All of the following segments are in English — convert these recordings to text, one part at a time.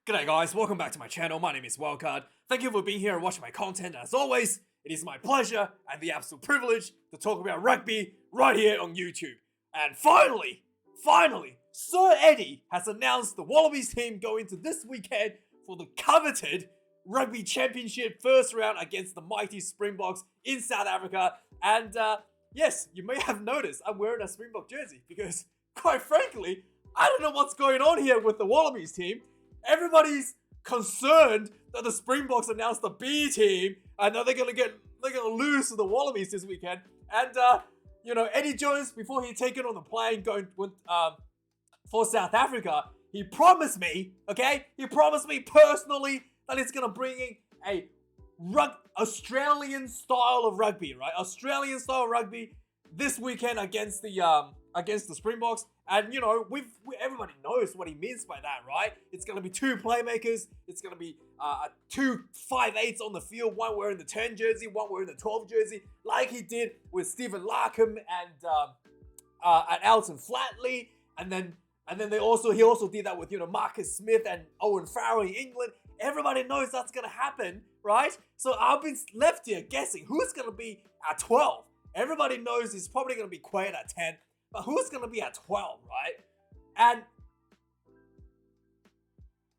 G'day guys, welcome back to my channel. My name is Wildcard. Thank you for being here and watching my content. As always, it is my pleasure and the absolute privilege to talk about rugby right here on YouTube. And finally, Sir Eddie has announced the Wallabies team going to this weekend for the coveted Rugby Championship first round against the mighty Springboks in South Africa. And yes, you may have noticed I'm wearing a Springbok jersey because, quite frankly, I don't know what's going on here with the Wallabies team. Everybody's concerned that the Springboks announced the B team and that they're gonna lose to the Wallabies this weekend. And Eddie Jones, before he taken on the plane going for South Africa, he promised me, personally that he's gonna bring in a Australian style of rugby, right? Australian style rugby this weekend against the Springboks. And everybody knows what he means by that, right? It's gonna be two playmakers. It's gonna be two 5'8" on the field, one wearing the 10 jersey, one wearing the 12 jersey, like he did with Stephen Larkham and Alton Flatley. And then he also did that with Marcus Smith and Owen Farrell in England. Everybody knows that's gonna happen, right? So I've been left here guessing who's gonna be at 12. Everybody knows he's probably gonna be Quaid at 10. But who's going to be at 12, right? And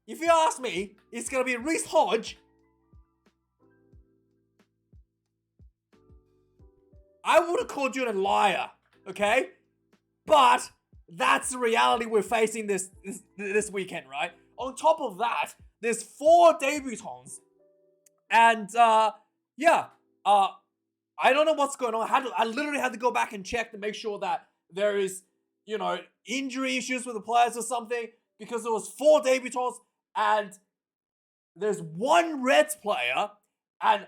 if you ask me, it's going to be Reece Hodge. I would have called you a liar, okay? But that's the reality we're facing this weekend, right? On top of that, there's 4 debutants. And, I don't know what's going on. I literally had to go back and check to make sure that there is, injury issues with the players or something, because there was 4 debutants and there's 1 Reds player and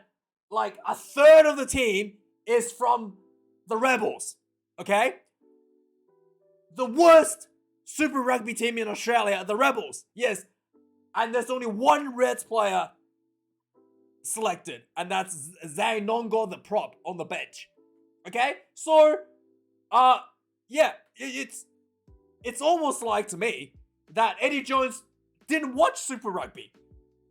like a third of the team is from the Rebels, okay? The worst Super Rugby team in Australia, the Rebels, yes. And there's only 1 Reds player selected, and that's Zane Nongo, the prop on the bench, okay? So, it's almost like to me that Eddie Jones didn't watch Super Rugby.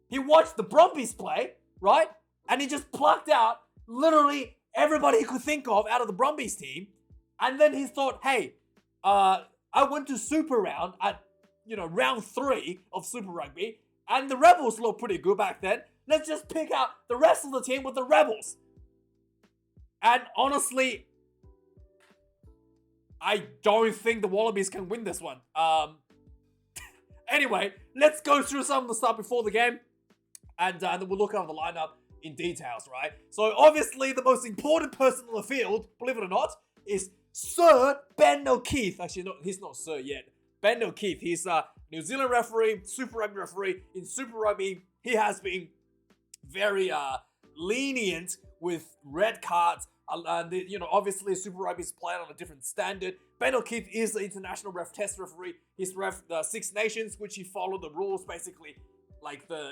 He watched the Brumbies play, right? And he just plucked out literally everybody he could think of out of the Brumbies team. And then he thought, hey, I went to Super Round at, round 3 of Super Rugby, and the Rebels looked pretty good back then. Let's just pick out the rest of the team with the Rebels. And honestly, I don't think the Wallabies can win this one. Anyway, let's go through some of the stuff before the game. And then we'll look over the lineup in details, right? So obviously the most important person on the field, believe it or not, is Sir Ben O'Keefe. Actually, no, he's not Sir yet. Ben O'Keefe. He's a New Zealand referee, Super Rugby referee. In Super Rugby, he has been very lenient with red cards. Obviously Super Rugby is played on a different standard. Ben O'Keefe is the international test referee. He's ref the Six Nations, which he followed the rules basically, like the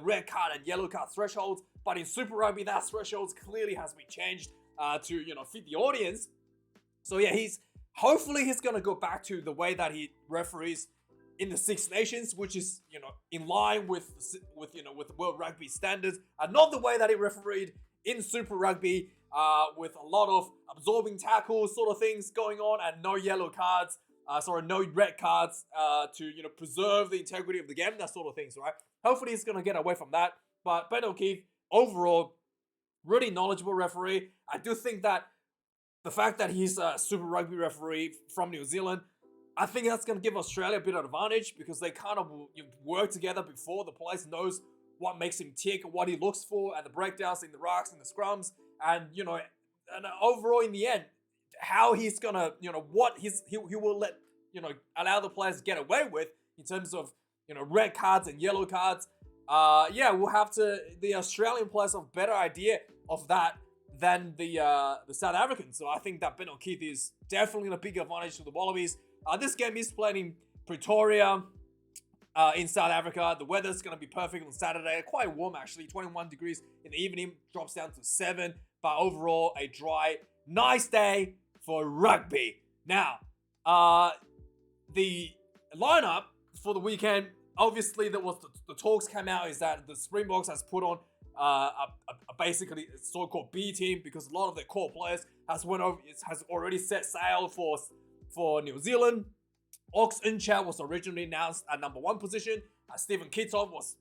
red card and yellow card thresholds. But in Super Rugby, that thresholds clearly has been changed to fit the audience. So yeah, hopefully he's gonna go back to the way that he referees in the Six Nations, which is in line with World Rugby standards, and not the way that he refereed in Super Rugby. With a lot of absorbing tackles sort of things going on and no yellow cards, no red cards to preserve the integrity of the game, that sort of things, right? Hopefully he's going to get away from that. But Ben O'Keefe, overall, really knowledgeable referee. I do think that the fact that he's a Super Rugby referee from New Zealand, I think that's going to give Australia a bit of advantage because they kind of work together before. The players knows what makes him tick, what he looks for, and the breakdowns in the rucks and the scrums. And and overall in the end, how he's gonna, what he will let, allow the players to get away with in terms of, red cards and yellow cards. We'll have to. The Australian players have a better idea of that than the South Africans. So I think that Ben O'Keefe is definitely a big advantage to the Wallabies. This game is played in Pretoria, in South Africa. The weather's gonna be perfect on Saturday. Quite warm actually, 21 degrees in the evening, drops down to 7. But overall, a dry, nice day for rugby. Now, the lineup for the weekend obviously there was the talks came out is that the Springboks has put on a basically so-called B team because a lot of their core players has already set sail for New Zealand. Ox Incha was originally announced at number 1 position. Stephen Kitov was,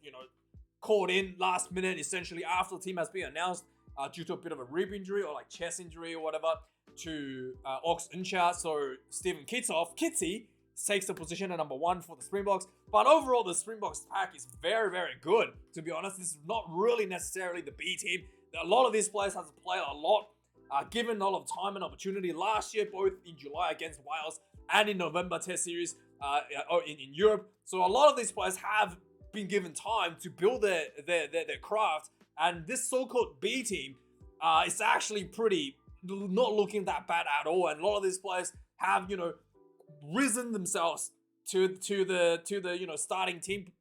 called in last minute, essentially after the team has been announced due to a bit of a rib injury or like chest injury or whatever to Ox Incha. So Stephen Kitov, Kitty, takes the position at number 1 for the Springboks. But overall, the Springboks pack is very, very good. To be honest, this is not really necessarily the B team. A lot of these players have played a lot, given a lot of time and opportunity last year, both in July against Wales and in November Test Series in Europe. So a lot of these players have been given time to build their craft. And this so-called B team is actually not looking that bad at all. And a lot of these players have, risen themselves to the starting team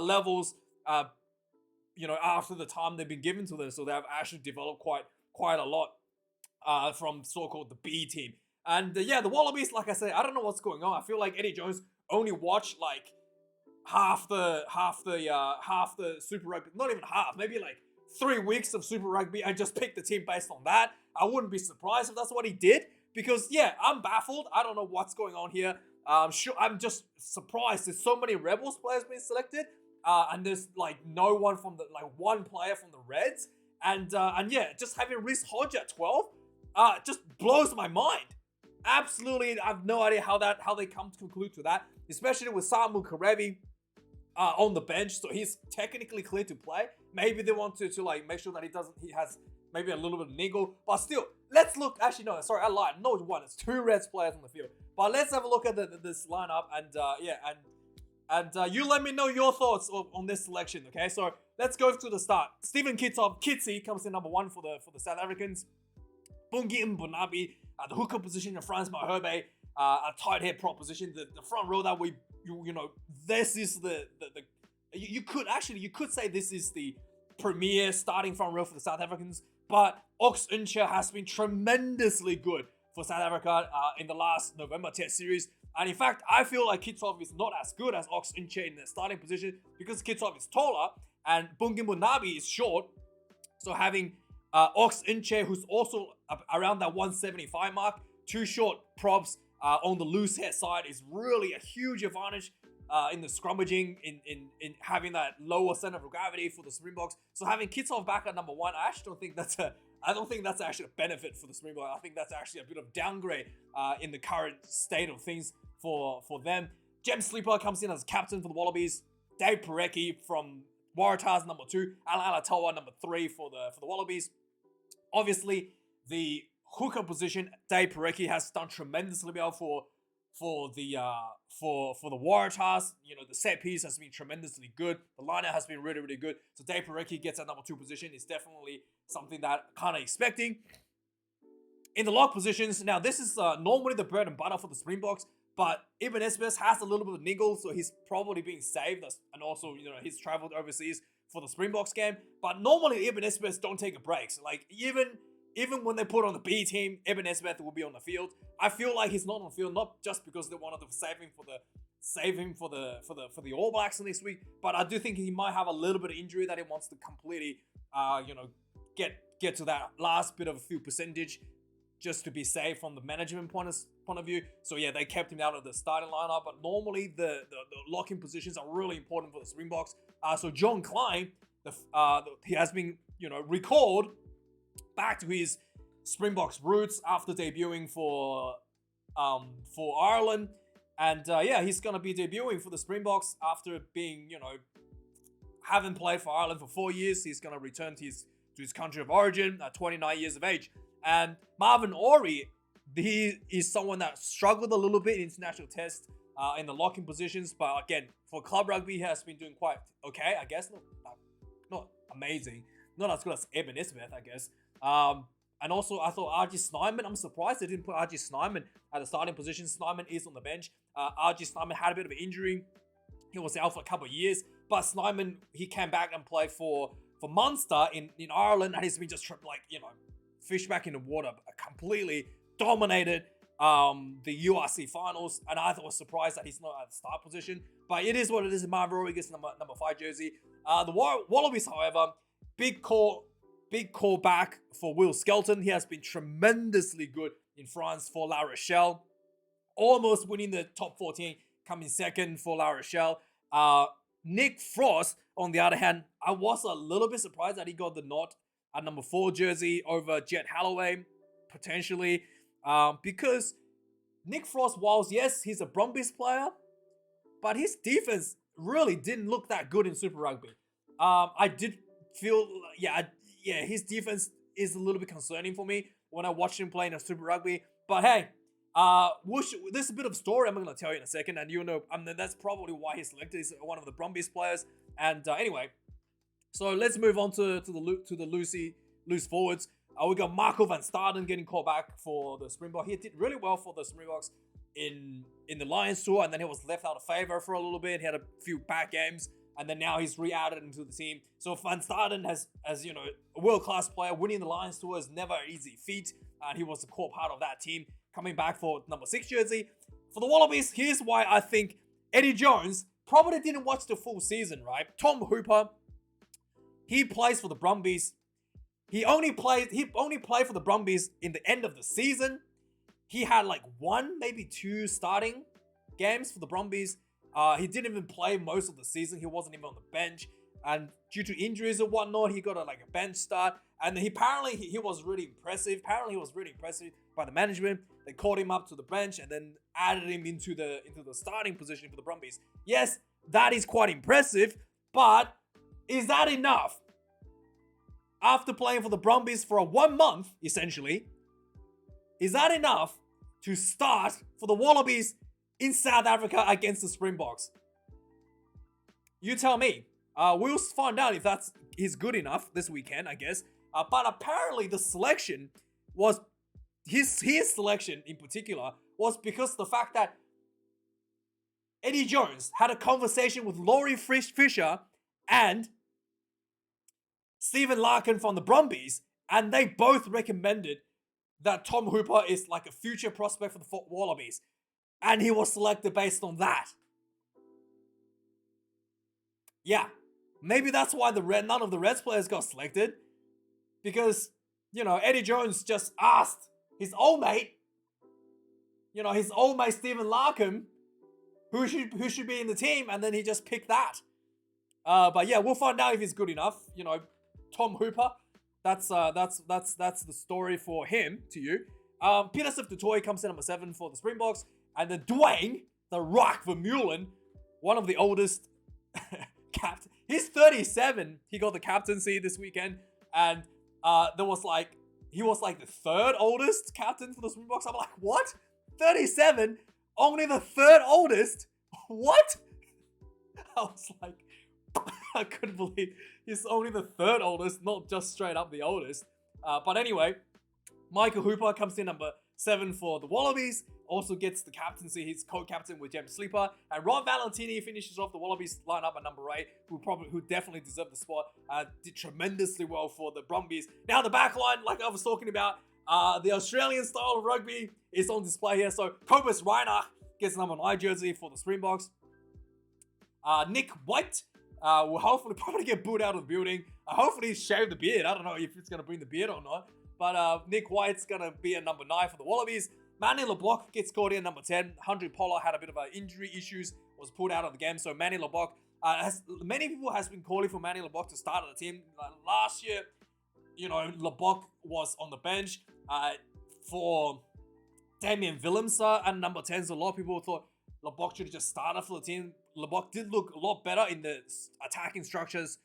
levels after the time they've been given to them. So they've actually developed quite a lot from so-called the B team. And the Wallabies, like I said, I don't know what's going on. I feel like Eddie Jones only watched like half the Super Rugby, not even half, maybe like 3 weeks of Super Rugby, and just picked the team based on that. I wouldn't be surprised if that's what he did, because I'm baffled. I don't know what's going on here. I'm just surprised. There's so many Rebels players being selected, and there's like no one from one player from the Reds, and just having Reece Hodge at 12, just blows my mind. Absolutely, I have no idea how they come to conclude to that, especially with Samu Karevi on the bench, so he's technically clear to play. Maybe they want to like make sure that he has maybe a little bit of niggle, but still, let's look. Actually, no, sorry, I lied. No, it's 2 Reds players on the field. But let's have a look at this lineup, and you let me know your thoughts on this selection. Okay, so let's go to the start. Stephen Kitov, Kitsy, comes in number 1 for the South Africans. Bungi Mbunabi at the hooker position, and Franz Maherbe a tight head prop position. The front row that this is you could say this is the premier starting front row for the South Africans. But Ox Incha has been tremendously good for South Africa in the last November Test Series. And in fact, I feel like Kitov is not as good as Ox Incha in the starting position because Kitov is taller and Bungi Munabi is short. So having Ox Inche, who's also around that 175 mark, 2 short props on the loose head side is really a huge advantage in the scrummaging, in having that lower center of gravity for the Springboks. So having Kitov back at number 1, I don't think that's actually a benefit for the Springboks. I think that's actually a bit of downgrade in the current state of things for them. Jem Sleeper comes in as captain for the Wallabies. Dave Parecki from Waratahs, number 2. Alan Alatoa, number 3 for the Wallabies. Obviously, the hooker position, Dave Parecki has done tremendously well for the Waratahs. The set piece has been tremendously good. The lineup has been really, really good. So Dave Parecki gets that number 2 position. It's definitely something that kind of expecting. In the lock positions, now this is normally the bread and butter for the Springboks, but Ibn Esbeth has a little bit of niggle, so he's probably being saved, and also he's traveled overseas for the Springboks game. But normally Ibn Esbeth don't take a break. So like even when they put on the B team, Ibn Esbeth will be on the field. I feel like he's not on the field, not just because they wanted to save him for the All Blacks next week, but I do think he might have a little bit of injury that he wants to completely get to that last bit of a few percentage just to be safe from the management point of view. So yeah, they kept him out of the starting lineup. But normally the locking positions are really important for the Springboks. So John Klein, he has been recalled back to his Springboks roots after debuting for Ireland, and he's gonna be debuting for the Springboks after being having played for Ireland for 4 years. He's gonna return to his country of origin at 29 years of age. And Marvin Orie, he is someone that struggled a little bit in international tests in the locking positions, but again, for club rugby, he has been doing quite okay, I guess. Not amazing, not as good as Eben Ismeth, I guess. And also, I thought R.G. Snyman, I'm surprised they didn't put R.G. Snyman at the starting position. Snyman is on the bench. R.G. Snyman had a bit of an injury. He was out for a couple of years, but Snyman, he came back and played for Munster in Ireland, and he's been just fish back in the water, completely dominated the URC finals, and I was surprised that he's not at the start position. But it is what it is. Marvin Rory gets number 5 jersey. The Wallabies, however, big call back for Will Skelton. He has been tremendously good in France for La Rochelle, almost winning the top 14, coming second for La Rochelle. Nick Frost, on the other hand, I was a little bit surprised that he got the nod at number 4 jersey over Jet Halloway, potentially, because Nick Frost, whilst yes, he's a Brumbies player, but his defense really didn't look that good in Super Rugby. I did feel, his defense is a little bit concerning for me when I watched him play in a Super Rugby. But hey, there's a bit of story I'm going to tell you in a second, and that's probably why he's selected. He's one of the Brumbies players. And anyway, so let's move on to the loose forwards. We got Marco van Staden getting called back for the Springboks. He did really well for the Springboks in the Lions tour, and then he was left out of favor for a little bit. He had a few bad games, and then now he's re-added into the team. So Van Staden has a world-class player. Winning the Lions tour is never an easy feat, and he was a core part of that team. Coming back for number 6 jersey. For the Wallabies, here's why I think Eddie Jones probably didn't watch the full season, right? Tom Hooper, he plays for the Brumbies. He only played for the Brumbies in the end of the season. He had like 1, maybe 2 starting games for the Brumbies. He didn't even play most of the season. He wasn't even on the bench. And due to injuries and whatnot, he got a bench start. And he was really impressive. Apparently, he was really impressive by the management. They called him up to the bench and then added him into the starting position for the Brumbies. Yes, that is quite impressive, but is that enough? After playing for the Brumbies for 1 month, essentially, is that enough to start for the Wallabies in South Africa against the Springboks? You tell me. We'll find out if he's good enough this weekend, I guess. But apparently the selection was, his selection in particular, was because of the fact that Eddie Jones had a conversation with Laurie Fisher and Stephen Larkin from the Brumbies, and they both recommended that Tom Hooper is like a future prospect for the Wallabies. And he was selected based on that. Yeah, maybe that's why none of the Reds players got selected. Because, Eddie Jones just asked his old mate Stephen Larkham, who should be in the team, and then he just picked that. But yeah, we'll find out if he's good enough. Tom Hooper, that's the story for him to you. Peter Sif-Toy comes in number 7 for the Springboks, and then Dwayne the Rock Vermeulen, one of the oldest captain. He's 37. He got the captaincy this weekend, and he was the 3rd oldest captain for the Springboks. I'm like, what? 37? Only the 3rd oldest? What? I was like, I couldn't believe he's only the 3rd oldest, not just straight up the oldest. But anyway, Michael Hooper comes in number 7 for the Wallabies. Also gets the captaincy. He's co-captain with James Slipper. And Ron Valentini finishes off the Wallabies lineup at number 8, who definitely deserved the spot. Did tremendously well for the Brumbies. Now the back line, like I was talking about, the Australian style of rugby is on display here. So Cobus Reinach gets number 9 jersey for the Springboks. Nick White will hopefully probably get booed out of the building. Hopefully he's shaved the beard. I don't know if it's going to bring the beard or not. But Nick White's going to be at number 9 for the Wallabies. Manny LeBlanc gets called in number 10. Henry Pollard had a bit of injury issues, was pulled out of the game. So Manny LeBlanc, many people has been calling for Manny LeBlanc to start at the team. Last year, LeBlanc was on the bench for Damien Willemse and number 10. So a lot of people thought LeBlanc should have just started for the team. LeBlanc did look a lot better in the attacking structures,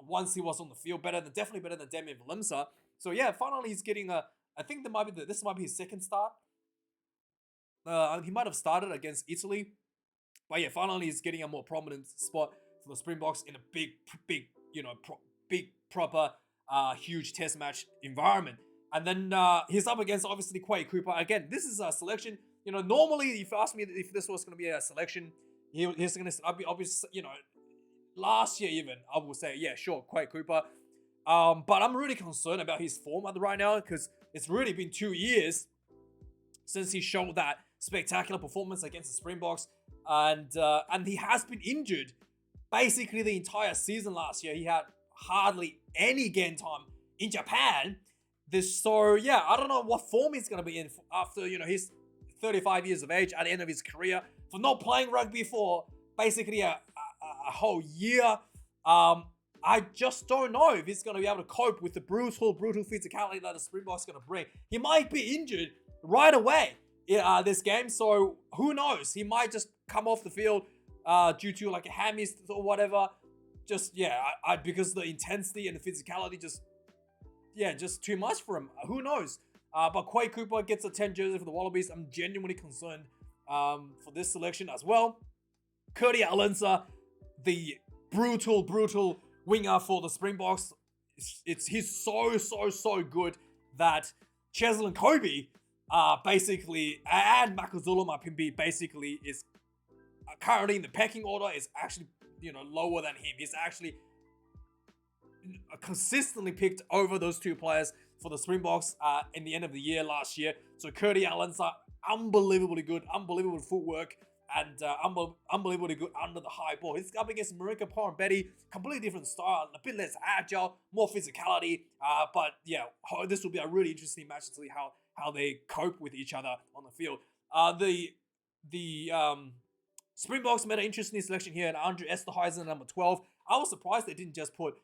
once he was on the field, definitely better than Damien Willemse. So yeah, finally he's getting I think this might be his 2nd start. He might have started against Italy, but yeah, finally he's getting a more prominent spot for the Springboks in a big, proper, huge test match environment. And then he's up against obviously Quade Cooper. Again, this is a selection. Normally if you ask me if this was going to be a selection, he's going to obviously, last year even I will say yeah, sure, Quade Cooper. But I'm really concerned about his form right now because it's really been 2 years since he showed that spectacular performance against the Springboks. And he has been injured basically the entire season last year. He had hardly any game time in Japan. So yeah, I don't know what form he's going to be in after, he's 35 years of age at the end of his career, for not playing rugby for basically a whole year. I just don't know if he's going to be able to cope with the brutal physicality that the Springboks going to bring. He might be injured right away in this game, so who knows? He might just come off the field due to like a hammy or whatever. Just, because the intensity and the physicality just too much for him. Who knows? But Quade Cooper gets a 10 jersey for the Wallabies. I'm genuinely concerned for this selection as well. Kurti Alensa, the brutal winger for the Springboks. He's so good that Cheslin Kobe basically, and Makazulu Mapimpi basically is currently in the pecking order, is actually lower than him. He's actually consistently picked over those two players for the Springboks in the end of the year last year. So Kurti Alensa, unbelievably good, unbelievable footwork, and unbelievably good under the high ball. He's up against Marika Porambedi, completely different style, a bit less agile, more physicality. But yeah, this will be a really interesting match to see how they cope with each other on the field. The Springboks made an interesting selection here, and Andrew Esterhuizen at number 12. I was surprised they didn't just put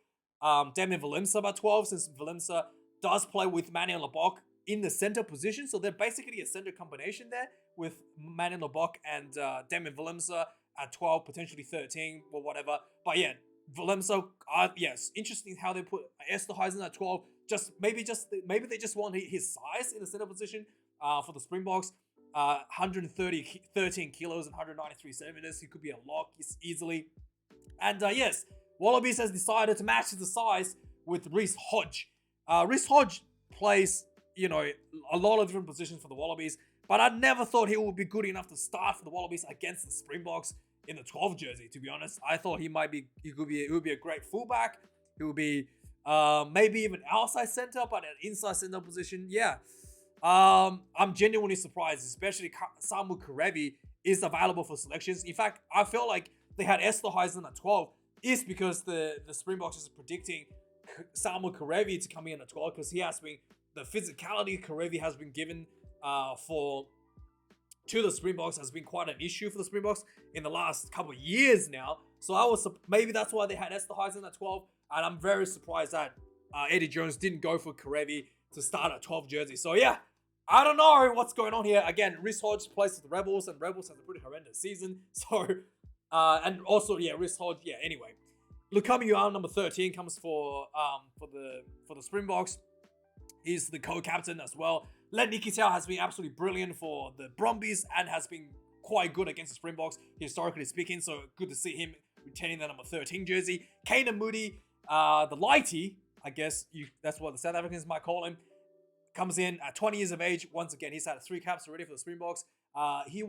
Damien Willemse at 12, since Willemse does play with Manny Lebok in the center position. So they're basically a center combination there with Manny Lebok and Damien Willemse at 12, potentially 13 or whatever. But yeah, Willemse, yes, interesting how they put Esterhuizen at 12. Maybe they just want his size in the center position for the Springboks. 13 kilos and 193 centimeters. He could be a lock easily. And yes, Wallabies has decided to match the size with Reece Hodge. Reece Hodge plays, a lot of different positions for the Wallabies, but I never thought he would be good enough to start for the Wallabies against the Springboks in the 12 jersey, to be honest. I thought he would be a great fullback. He would be maybe even outside center, but an inside center position. Yeah. I'm genuinely surprised, especially Samu Karevi is available for selections. In fact, I feel like they had Esterhuizen at 12 is because the Springboks is predicting Samu Karevi to come in at 12, because he has been, the physicality Karevi has been given to the Springboks has been quite an issue for the Springboks in the last couple of years now. So maybe that's why they had Esterhuizen at 12, and I'm very surprised that Eddie Jones didn't go for Karevi to start at 12 jersey. So yeah, I don't know what's going on here. Again, Reece Hodge plays with the Rebels, and Rebels has a pretty horrendous season. So, and also, yeah, Reece Hodge, yeah, anyway. Lukami Yuan, number 13, comes for the Springboks. He's the co-captain as well. Len Nikitau has been absolutely brilliant for the Brumbies and has been quite good against the Springboks, historically speaking. So good to see him retaining the number 13 jersey. Kanan Moody, the lighty, I guess that's what the South Africans might call him, comes in at 20 years of age. Once again, he's had 3 caps already for the Springboks. He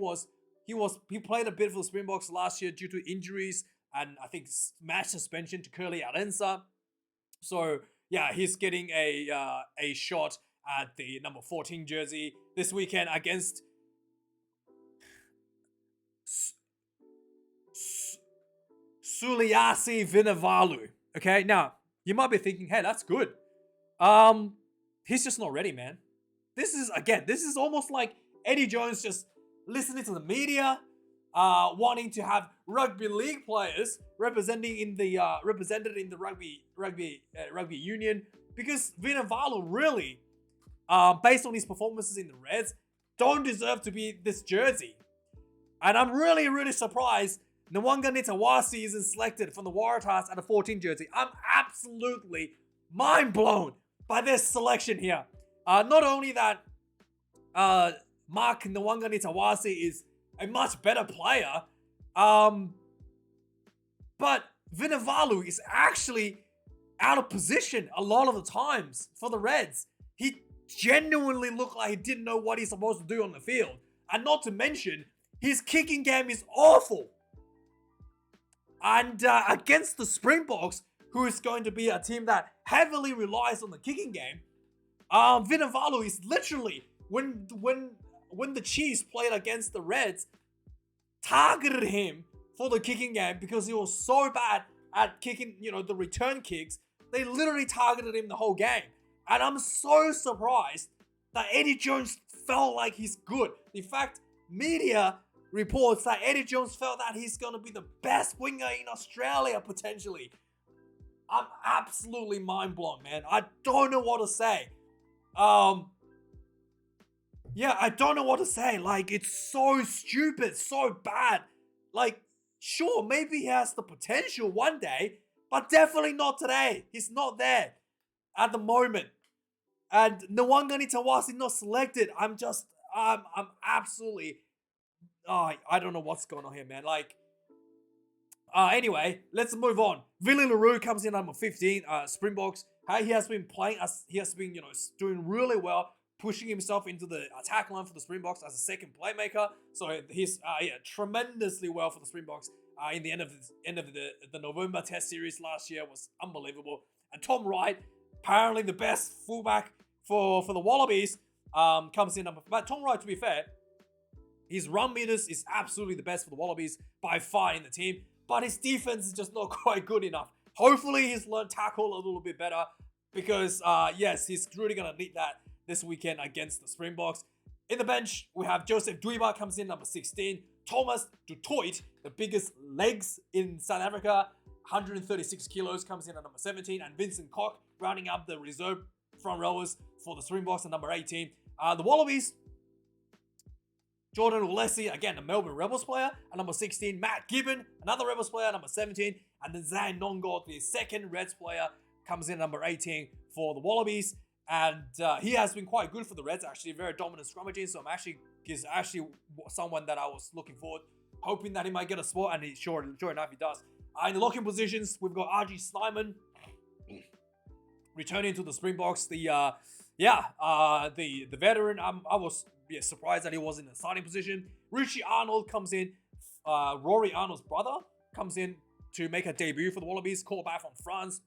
played a bit for the Springboks last year due to injuries and I think match suspension to Kurti Alensa. So yeah, he's getting a shot at the number 14 jersey this weekend against Suliasi Vunivalu. Okay, now you might be thinking, hey, that's good. He's just not ready, man. This is almost like Eddie Jones just listening to the media, wanting to have rugby league players represented in the rugby union, because Vunivalu really, based on his performances in the Reds, don't deserve to be this jersey. And I'm really surprised Nwanga Nitawasi isn't selected from the Waratahs at a 14 jersey. I'm absolutely mind blown by this selection here. Not only that, Mark Nwanga Nitawasi is a much better player, but Vunivalu is actually out of position a lot of the times for the Reds. He genuinely looked like he didn't know what he's supposed to do on the field. And not to mention, his kicking game is awful. And against the Springboks, who is going to be a team that heavily relies on the kicking game, Vunivalu is literally, when when the Chiefs played against the Reds, targeted him for the kicking game because he was so bad at kicking, the return kicks. They literally targeted him the whole game. And I'm so surprised that Eddie Jones felt like he's good. In fact, media reports that Eddie Jones felt that he's going to be the best winger in Australia, potentially. I'm absolutely mind blown, man. I don't know what to say. Yeah, I don't know what to say. Like, it's so stupid, so bad. Like, sure, maybe he has the potential one day, but definitely not today. He's not there at the moment. And Nwangani Tawasi not selected. I'm absolutely, I don't know what's going on here, man. Like, anyway, let's move on. Willie LaRue comes in number 15, Springboks. He has been playing, he has been, doing really well, pushing himself into the attack line for the Springboks as a second playmaker. So he's tremendously well for the Springboks. In the end of the November Test series last year was unbelievable. And Tom Wright, apparently the best fullback for the Wallabies, comes in number. But Tom Wright, to be fair, his run meters is absolutely the best for the Wallabies by far in the team. But his defense is just not quite good enough. Hopefully he's learned tackle a little bit better because yes, he's really gonna need that this weekend against the Springboks. In the bench, we have Joseph Duiba comes in number 16. Thomas du Toit, the biggest legs in South Africa, 136 kilos, comes in at number 17. And Vincent Koch, rounding up the reserve front rowers for the Springboks at number 18. The Wallabies, Jordan Ulesi, again, a Melbourne Rebels player, at number 16. Matt Gibbon, another Rebels player, at number 17. And then Zan Nongot, the second Reds player, comes in at number 18 for the Wallabies. And he has been quite good for the Reds, actually, very dominant scrummaging. So he's actually someone that I was looking forward, hoping that he might get a spot, and sure enough, he does. In the locking positions, we've got RG Snyman returning to the Springboks. The veteran. I was surprised that he was in the starting position. Richie Arnold comes in. Rory Arnold's brother comes in to make a debut for the Wallabies, called back from France.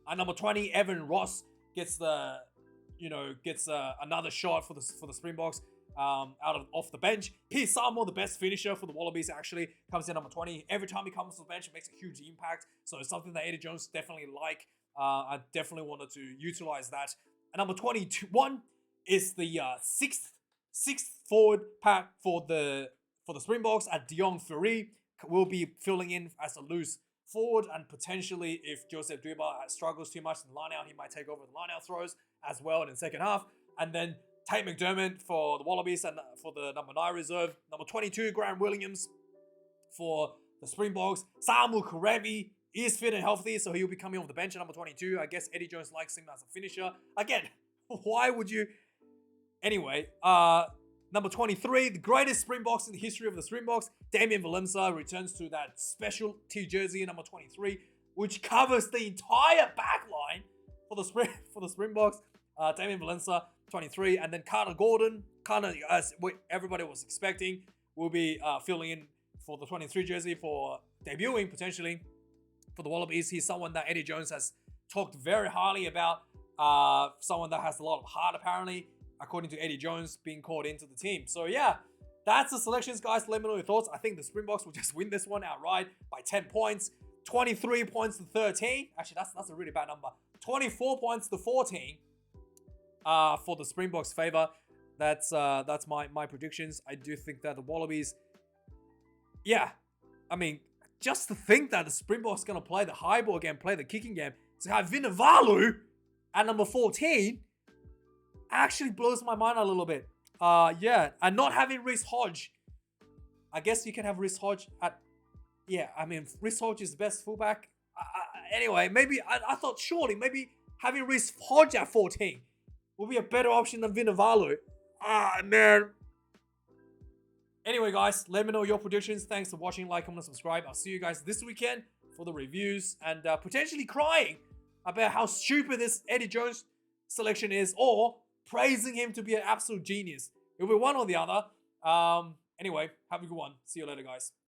At number 20, Evan Ross gets another shot for the Springboks off the bench. Pete Samuel, the best finisher for the Wallabies, actually comes in number 20. Every time he comes to the bench, it makes a huge impact. So it's something that Eddie Jones definitely like. I definitely wanted to utilize that. And number 21 is the sixth forward pack for the Springboks. At Dion Ferry will be filling in as a loose forward, and potentially if Joseph Duiba struggles too much in the line-out, he might take over the line-out throws as well in the second half. And then Tate McDermott for the Wallabies and for the number 9 reserve. Number 22, Graham Williams for the Springboks. Samuel Karevi is fit and healthy, so he'll be coming off the bench at number 22. I guess Eddie Jones likes him as a finisher. Again, why would you? Anyway, number 23, the greatest Springboks in the history of the Springboks, Damian Valemsa returns to that specialty jersey, number 23, which covers the entire back line for the Springboks. Damian Valemsa, 23, and then Carter Gordon, as everybody was expecting, will be filling in for the 23 jersey for debuting potentially for the Wallabies. He's someone that Eddie Jones has talked very highly about, someone that has a lot of heart apparently, according to Eddie Jones, being called into the team. So yeah, that's the selections, guys. Let me know your thoughts. I think the Springboks will just win this one outright by 10 points. 23 points to 13. Actually, that's a really bad number. 24 points to 14 for the Springboks' favor. That's my predictions. I do think that the Wallabies, yeah, I mean, just to think that the Springboks going to play the high ball game, play the kicking game, to have Vunivalu at number 14 actually blows my mind a little bit. Yeah, and not having Reece Hodge. I guess you can have Reece Hodge at, yeah, I mean, Reece Hodge is the best fullback. Anyway, maybe, I thought surely maybe having Reece Hodge at 14 will be a better option than Vunivalu. Man. Anyway, guys, let me know your predictions. Thanks for watching. Like, comment, and subscribe. I'll see you guys this weekend for the reviews and potentially crying about how stupid this Eddie Jones selection is, or praising him to be an absolute genius. It'll be one or the other. Anyway, have a good one. See you later, guys.